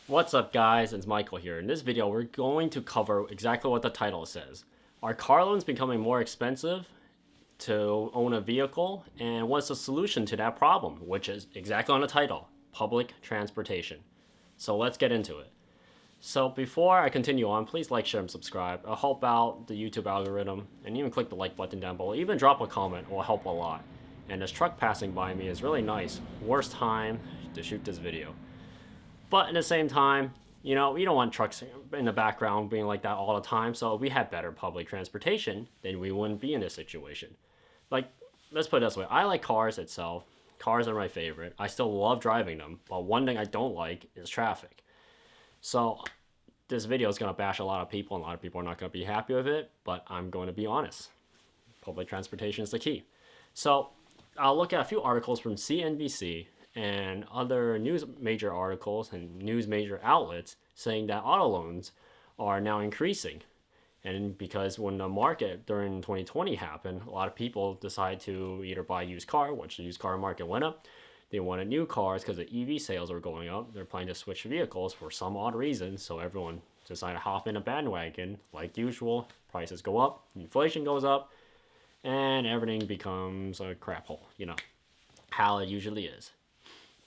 What's up guys, it's Michael here. In this video, we're going to cover exactly what the title says. Are car loans becoming more expensive to own a vehicle? And what's the solution to that problem? Which is exactly on the title, public transportation. So let's get into it. So before I continue on, please like, share, and subscribe. It'll help out the YouTube algorithm, and even click the like button down below. Even drop a comment, it will help a lot. And this truck passing by me is really nice. Worst time to shoot this video. But at the same time, you know, we don't want trucks in the background being like that all the time. So if we had better public transportation, then we wouldn't be in this situation. Like, let's put it this way. I like cars itself. Cars are my favorite. I still love driving them. But one thing I don't like is traffic. So this video is going to bash a lot of people, and a lot of people are not going to be happy with it. But I'm going to be honest. Public transportation is the key. So I'll look at a few articles from CNBC and other news major articles and news major outlets saying that auto loans are now increasing. And because when the market during 2020 happened, a lot of people decided to either buy a used car, which the used car market went up. They wanted new cars because the EV sales were going up. They're planning to switch vehicles for some odd reason. So everyone decided to hop in a bandwagon. Like usual, prices go up, inflation goes up, and everything becomes a crap hole, you know, how it usually is.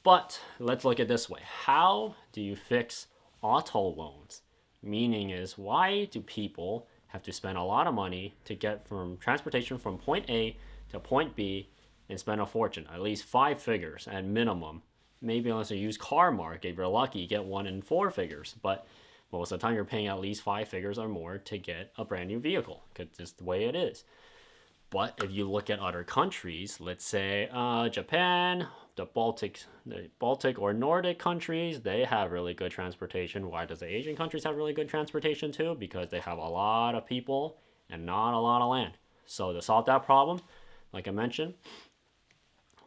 But let's look at it this way. How do you fix auto loans? Meaning is, why do people have to spend a lot of money to get from transportation from point A to point B and spend a fortune, at least 5 figures at minimum? Maybe unless you use car market, if you're lucky, you get one in 4 figures. But most of the time you're paying at least 5 figures or more to get a brand new vehicle, because it's the way it is. But if you look at other countries, let's say Japan, the Baltic or Nordic countries, they have really good transportation. Why does the Asian countries have really good transportation too? Because they have a lot of people and not a lot of land. So to solve that problem, like I mentioned,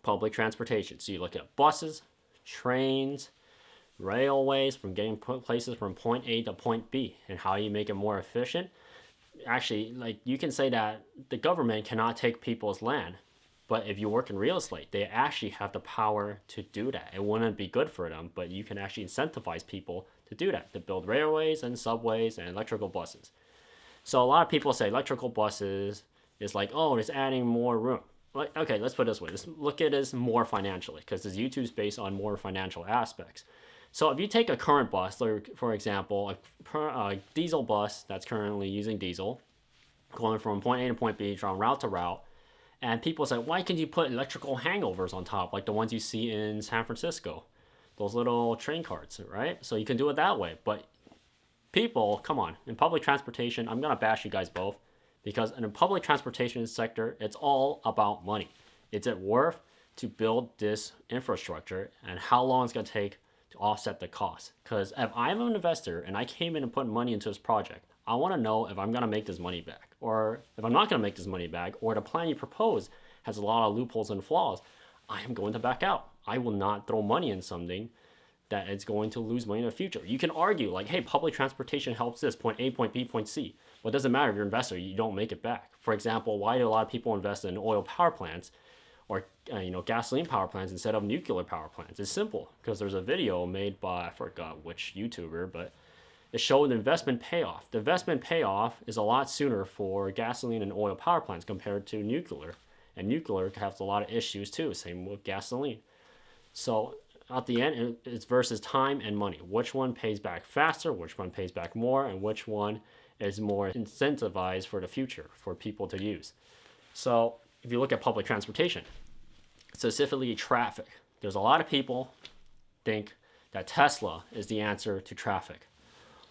public transportation. So you look at buses, trains, railways, from getting places from point A to point B, and how you make it more efficient. Actually, like, you can say that the government cannot take people's land, but if you work in real estate, they actually have the power to do that. It wouldn't be good for them, but you can actually incentivize people to do that, to build railways and subways and electrical buses. So a lot of people say electrical buses is like, oh, it's adding more room. Like, okay, let's put it this way. Let's look at it as more financially, because this YouTube's based on more financial aspects. So if you take a current bus, for example, a diesel bus that's currently using diesel, going from point A to point B, from route to route, and people say, why can't you put electrical hangovers on top, like the ones you see in San Francisco? Those little train carts, right? So you can do it that way. But people, come on, in public transportation, I'm going to bash you guys both, because in the public transportation sector, it's all about money. Is it worth to build this infrastructure, and how long it's going to take to offset the cost? Because if I'm an investor and I came in and put money into this project, I want to know if I'm going to make this money back, or if I'm not going to make this money back, or the plan you propose has a lot of loopholes and flaws. I am going to back out. I will not throw money in something that is going to lose money in the future. You can argue like, hey, public transportation helps this, point A, point B, point C. Well, it doesn't matter if you're an investor, you don't make it back. For example, why do a lot of people invest in oil power plants or gasoline power plants instead of nuclear power plants? It's simple, because there's a video made by, I forgot which YouTuber, but it showed the investment payoff. The investment payoff is a lot sooner for gasoline and oil power plants compared to nuclear. And nuclear has a lot of issues too, same with gasoline. So at the end, it's versus time and money. Which one pays back faster, which one pays back more, and which one is more incentivized for the future for people to use. So if you look at public transportation, specifically traffic, there's a lot of people think that Tesla is the answer to traffic.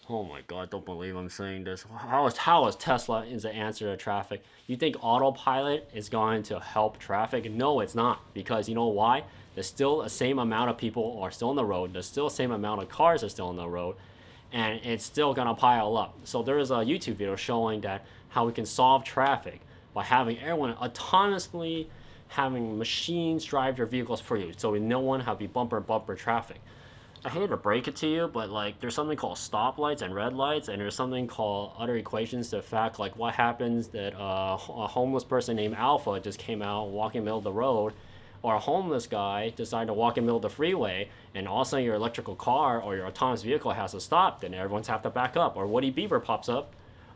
Oh my God, don't believe I'm saying this. How is Tesla is the answer to traffic? You think autopilot is going to help traffic? No, it's not. Because you know why? There's still the same amount of people are still on the road. There's still the same amount of cars are still on the road. And it's still going to pile up. So there is a YouTube video showing that how we can solve traffic by having everyone autonomously having machines drive their vehicles for you. So no one have be bumper traffic. I hate to break it to you, but like, there's something called stoplights and red lights, and there's something called other equations to the fact, like what happens that a homeless person named Alpha just came out walking in the middle of the road or a homeless guy decide to walk in the middle of the freeway, and all of a sudden your electrical car or your autonomous vehicle has to stop, then everyone's have to back up. Or Woody Beaver pops up,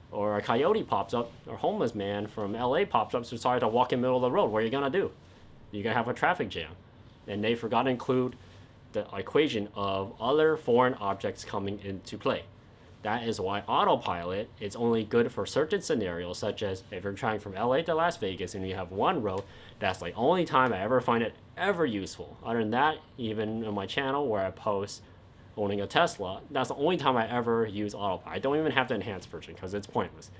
or a coyote pops up, or a homeless man from LA pops up, so sorry to walk in the middle of the road. What are you gonna do? You're gonna have a traffic jam. And they forgot to include the equation of other foreign objects coming into play. That is why autopilot is only good for certain scenarios, such as if you're trying from LA to Las Vegas and you have one road. That's the only time I ever find it ever useful. Other than that, even on my channel where I post owning a Tesla, that's the only time I ever use autopilot. I don't even have the enhanced version because it's pointless.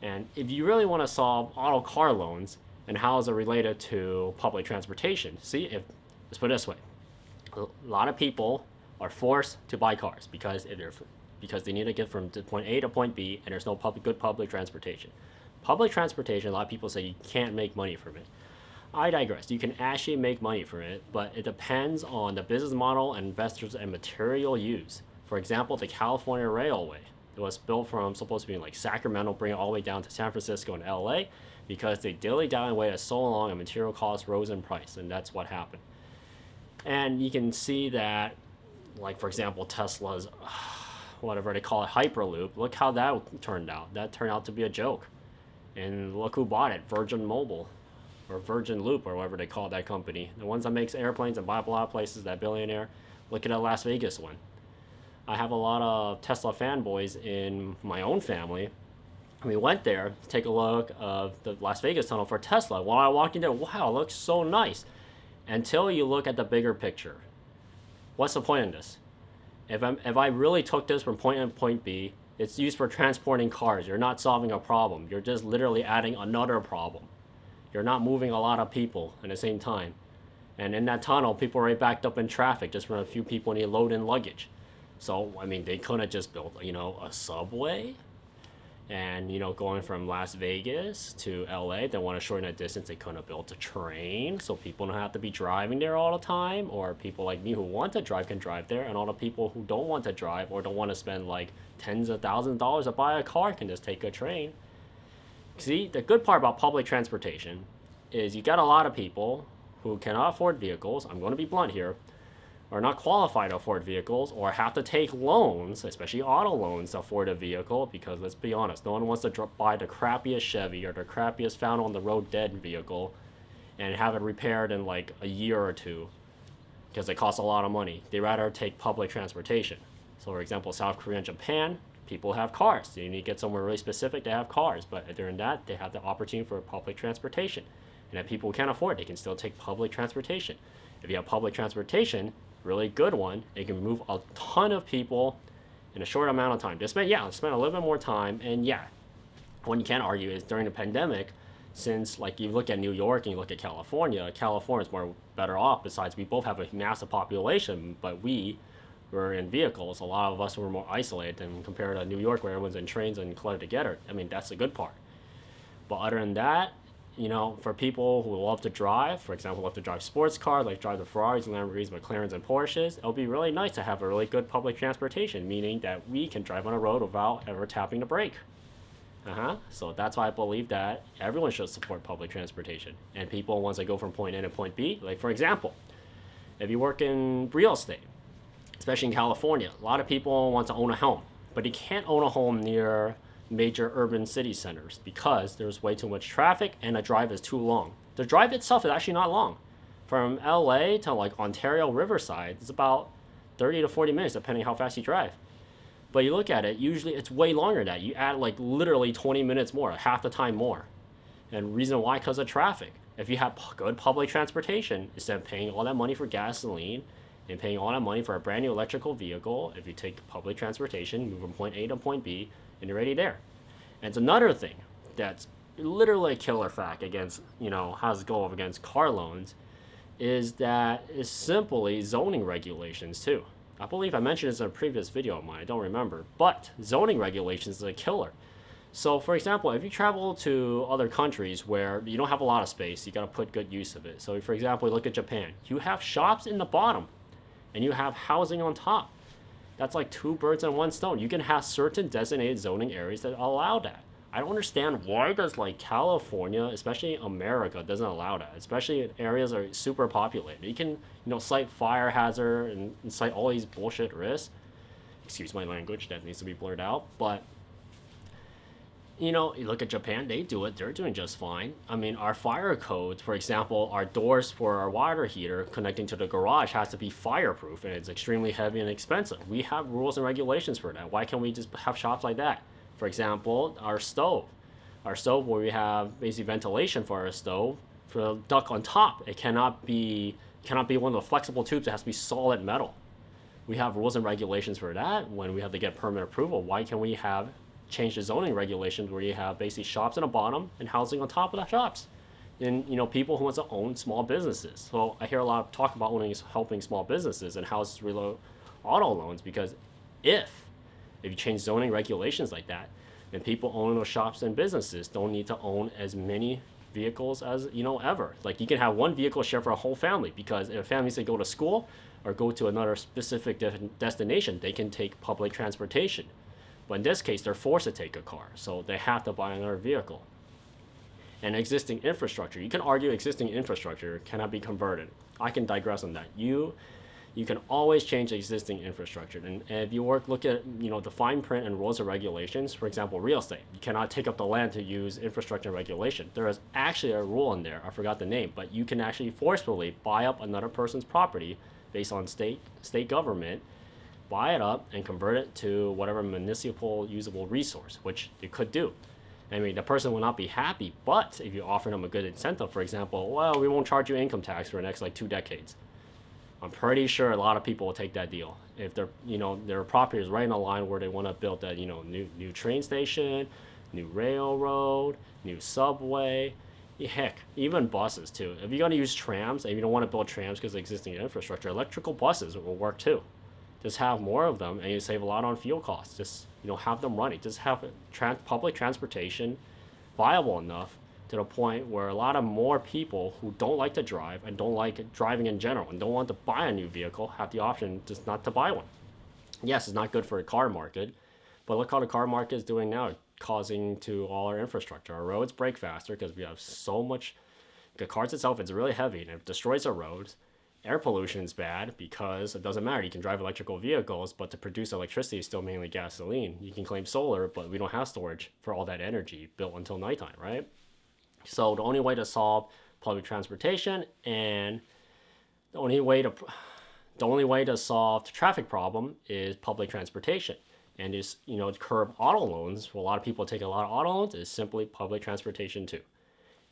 And if you really want to solve auto car loans and how is it related to public transportation, let's put it this way. A lot of people are forced to buy cars because they need to get from point A to point B, and there's no good public transportation. Public transportation, a lot of people say you can't make money from it. I digress. You can actually make money from it, but it depends on the business model and investors and material use. For example, the California Railway. It was built from supposed to be like Sacramento, bring it all the way down to San Francisco and LA, because they dilly-dally waited so long and material costs rose in price, and that's what happened. And you can see that, like for example, Tesla's, whatever they call it, Hyperloop, look how that turned out. That turned out to be a joke. And look who bought it, Virgin Mobile, or Virgin Loop, or whatever they call that company. The ones that makes airplanes and buy a lot of places, that billionaire. Look at that Las Vegas one. I have a lot of Tesla fanboys in my own family. We went there to take a look of the Las Vegas tunnel for Tesla. While I walked in there, wow, it looks so nice. Until you look at the bigger picture. What's the point in this? If I really took this from point A to point B, it's used for transporting cars. You're not solving a problem. You're just literally adding another problem. You're not moving a lot of people at the same time. And in that tunnel, people are right backed up in traffic just when a few people need to load in luggage. So, I mean, they could have just built, a subway. And, going from Las Vegas to LA, they want to shorten that distance. They couldn't have built a train, so people don't have to be driving there all the time. Or people like me who want to drive can drive there. And all the people who don't want to drive or don't want to spend like tens of thousands of dollars to buy a car can just take a train. See, the good part about public transportation is you got a lot of people who cannot afford vehicles. I'm going to be blunt here. Are not qualified to afford vehicles, or have to take loans, especially auto loans, to afford a vehicle, because let's be honest, no one wants to buy the crappiest Chevy or the crappiest found on the road dead vehicle and have it repaired in like a year or two because it costs a lot of money. They rather take public transportation. So for example, South Korea and Japan, people have cars. You need to get somewhere really specific to have cars, but during that, they have the opportunity for public transportation. And if people can't afford it, they can still take public transportation. If you have public transportation, really good one, it can move a ton of people in a short amount of time. Just spend a little bit more time. And yeah, what you can argue is during the pandemic, since like you look at New York and you look at California is more better off. Besides, we both have a massive population, but we were in vehicles. A lot of us were more isolated than compared to New York, where everyone's in trains and cluttered together. I mean, that's the good part. But other than that, for people who love to drive, for example, love to drive sports cars, like drive the Ferraris, Lamborghinis, McLarens, and Porsches, it'll be really nice to have a really good public transportation, meaning that we can drive on a road without ever tapping the brake. So that's why I believe that everyone should support public transportation. And people, once they go from point A to point B, like for example, if you work in real estate, especially in California, a lot of people want to own a home, but you can't own a home near major urban city centers because there's way too much traffic and the drive is too long. The drive itself is actually not long. From LA to like Ontario Riverside, it's about 30 to 40 minutes depending how fast you drive. But you look at it, usually it's way longer than that. You add like literally 20 minutes more, half the time more. And reason why? Because of traffic. If you have good public transportation, instead of paying all that money for gasoline and paying all that money for a brand new electrical vehicle, if you take public transportation, move from point A to point B, and you're already there. And it's another thing that's literally a killer fact against, how does it go up against car loans, is that it's simply zoning regulations too. I believe I mentioned this in a previous video of mine, I don't remember, but zoning regulations is a killer. So for example, if you travel to other countries where you don't have a lot of space, you gotta put good use of it. So for example, look at Japan. You have shops in the bottom and you have housing on top. That's like two birds in one stone. You can have certain designated zoning areas that allow that. I don't understand why does like California, especially America, doesn't allow that. Especially in areas that are super populated. You can, cite fire hazard and cite all these bullshit risks. Excuse my language, that needs to be blurred out. But you look at Japan, they do it, they're doing just fine. I mean, our fire codes, for example, our doors for our water heater connecting to the garage has to be fireproof, and it's extremely heavy and expensive. We have rules and regulations for that. Why can't we just have shops like that? For example, our stove. Our stove, where we have basically ventilation for our stove, for the duct on top, it cannot be one of the flexible tubes, it has to be solid metal. We have rules and regulations for that when we have to get permit approval. Why can we have change the zoning regulations where you have basically shops on the bottom and housing on top of the shops? And people who want to own small businesses. So I hear a lot of talk about helping small businesses and houses reload auto loans, because if you change zoning regulations like that, then people owning those shops and businesses don't need to own as many vehicles as ever. Like, you can have one vehicle share for a whole family, because if a family needs to go to school or go to another specific destination, they can take public transportation. But in this case, they're forced to take a car, so they have to buy another vehicle. And existing infrastructure, you can argue existing infrastructure cannot be converted. I can digress on that. You can always change existing infrastructure. And if you look at the fine print and rules and regulations, for example, real estate, you cannot take up the land to use infrastructure regulation. There is actually a rule in there, I forgot the name, but you can actually forcefully buy up another person's property based on state government, buy it up and convert it to whatever municipal usable resource, which you could do. I mean, the person will not be happy, but if you offer them a good incentive, for example, well, we won't charge you income tax for the next 2 decades. I'm pretty sure a lot of people will take that deal. If their property is right in a line where they want to build that, new train station, new railroad, new subway, heck, even buses too. If you're going to use trams and you don't want to build trams because of existing infrastructure, electrical buses will work too. Just have more of them and you save a lot on fuel costs. Just have them running. Just have public transportation viable enough to the point where a lot of more people who don't like to drive and don't like driving in general and don't want to buy a new vehicle have the option just not to buy one. Yes, it's not good for the car market, but look how the car market is doing now, causing to all our infrastructure. Our roads break faster because we have so much. The cars itself is really heavy and it destroys our roads. Air pollution is bad because it doesn't matter. You can drive electrical vehicles, but to produce electricity is still mainly gasoline. You can claim solar, but we don't have storage for all that energy built until nighttime, right? So the only way to solve public transportation and the only way to solve the traffic problem is public transportation. And is to curb auto loans. Well, a lot of people take a lot of auto loans is simply public transportation too.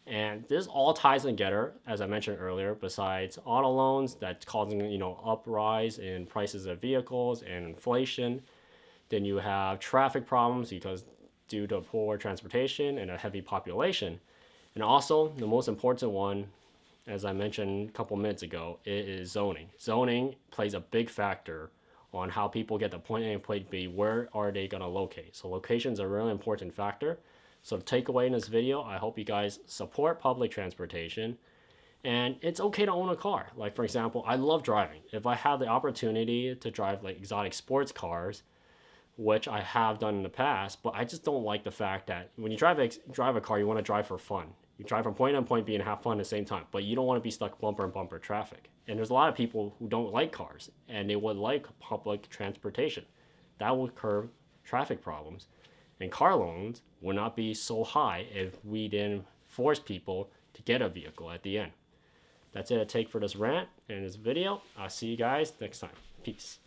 And this all ties together, as I mentioned earlier, besides auto loans that's causing, uprise in prices of vehicles and inflation. Then you have traffic problems because due to poor transportation and a heavy population. And also, the most important one, as I mentioned a couple minutes ago, is zoning. Zoning plays a big factor on how people get to point A and point B. Where are they going to locate? So location is a really important factor. So the takeaway in this video, I hope you guys support public transportation. And it's okay to own a car. Like, for example, I love driving. If I have the opportunity to drive exotic sports cars, which I have done in the past, but I just don't like the fact that when you drive a car, you want to drive for fun. You drive from point A to point B and have fun at the same time, but you don't want to be stuck bumper and bumper traffic. And there's a lot of people who don't like cars, and they would like public transportation. That would curb traffic problems. And car loans would not be so high if we didn't force people to get a vehicle at the end. That's it I take for this rant and this video. I'll see you guys next time. Peace.